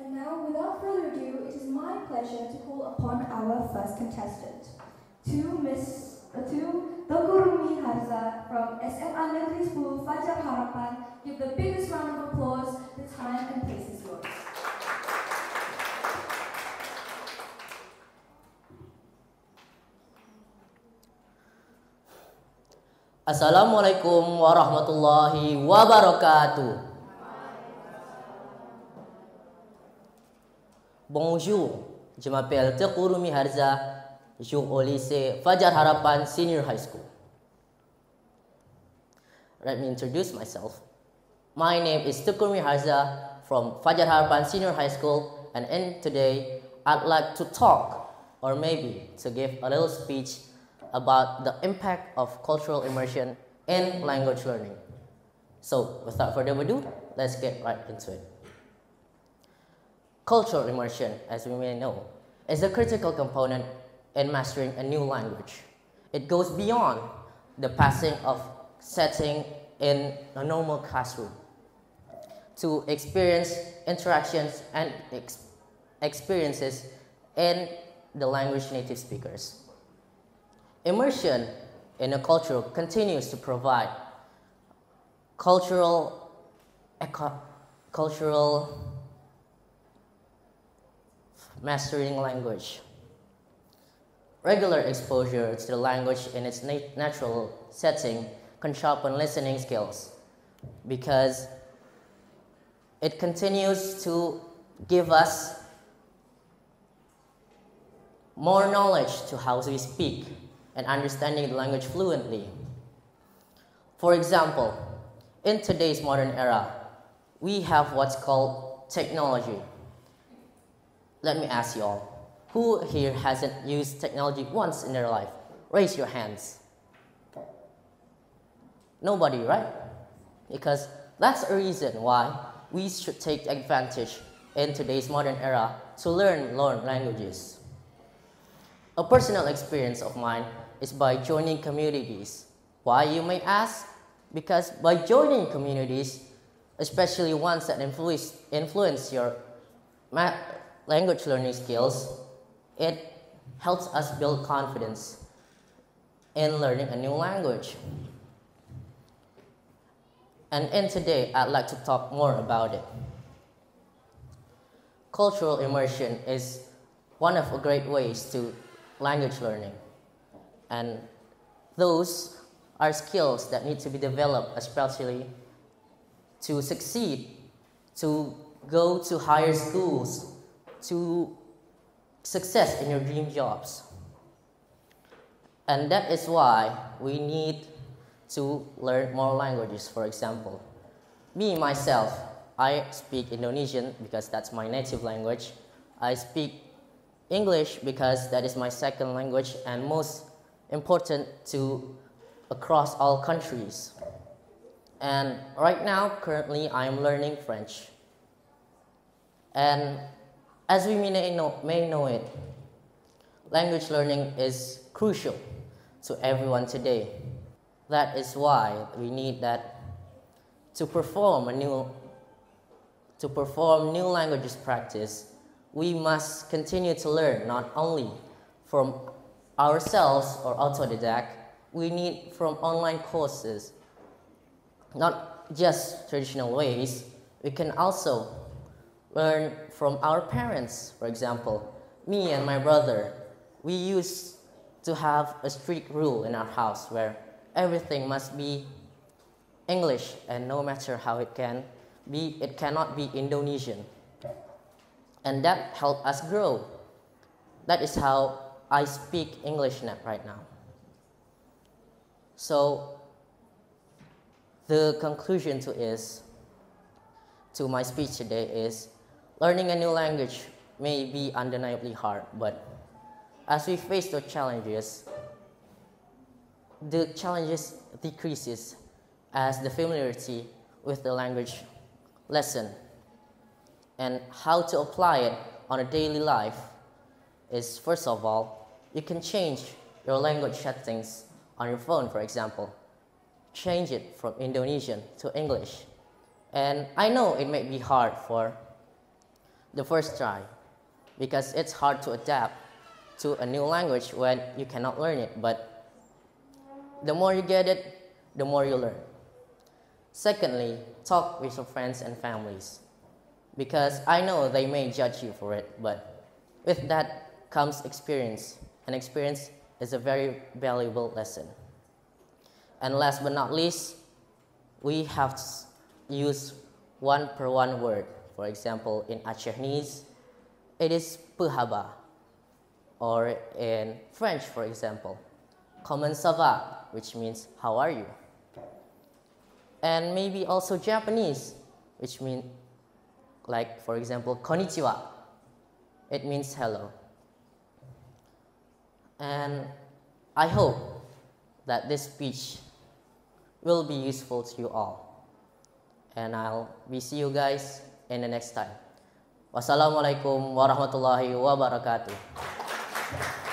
And now, without further ado, it is my pleasure to call upon our first contestant, to Teuku Rumi Harza from SMA Negeri 10 Fajar Harapan. Give the biggest round of applause. The time and place is yours. Assalamualaikum warahmatullahi wabarakatuh. Bonjour, je m'appelle Teuku Rumi Harza, je joue au lycée Fajar Harapan Senior High School. Let me introduce myself. My name is Teuku Rumi Harza from Fajar Harapan Senior High School, and today I'd like to talk, or maybe to give a little speech about the impact of cultural immersion in language learning. So, without further ado, let's get right into it. Cultural immersion, as we may know, is a critical component in mastering a new language. It goes beyond the passing of setting in a normal classroom to experience interactions and experiences in the language native speakers. Immersion in a culture continues to provide cultural mastering language. Regular exposure to the language in its natural setting can sharpen listening skills because it continues to give us more knowledge to how we speak and understanding the language fluently. For example, in today's modern era, we have what's called technology. Let me ask you all, who here hasn't used technology once in their life? Raise your hands. Nobody, right? Because that's a reason why we should take advantage in today's modern era to learn languages. A personal experience of mine is by joining communities. Why, you may ask? Because by joining communities, especially ones that influence your language learning skills, it helps us build confidence in learning a new language. And today, I'd like to talk more about it. Cultural immersion is one of the great ways to language learning. And those are skills that need to be developed, especially to succeed, to go to higher schools, to success in your dream jobs. And that is why we need to learn more languages. For example, me, myself, I speak Indonesian because that's my native language. I speak English because that is my second language and most important to across all countries. And right now, currently, I am learning French. And as we may know it, language learning is crucial to everyone today. That is why we need that to perform new languages practice. We must continue to learn not only from ourselves or autodidact, we need from online courses, not just traditional ways. We can also learn from our parents. For example, me and my brother, we used to have a strict rule in our house where everything must be English, and no matter how it can be, it cannot be Indonesian. And that helped us grow. That is how I speak English right now. So the conclusion to my speech today is learning a new language may be undeniably hard, but as we face the challenges decreases as the familiarity with the language lesson and how to apply it on a daily life is, first of all, you can change your language settings on your phone, for example. Change it from Indonesian to English. And I know it may be hard for the first try, because it's hard to adapt to a new language when you cannot learn it, but the more you get it, the more you learn. Secondly, talk with your friends and families, because I know they may judge you for it, but with that comes experience, and experience is a very valuable lesson. And last but not least, we have to use one per one word. For example, in Acehese, it is pehaba, or in French, for example, comment ça va, which means how are you? And maybe also Japanese, which means, like, for example, konnichiwa. It means hello. And I hope that this speech will be useful to you all. And I'll be see you guys in the next time. Wassalamualaikum warahmatullahi wabarakatuh.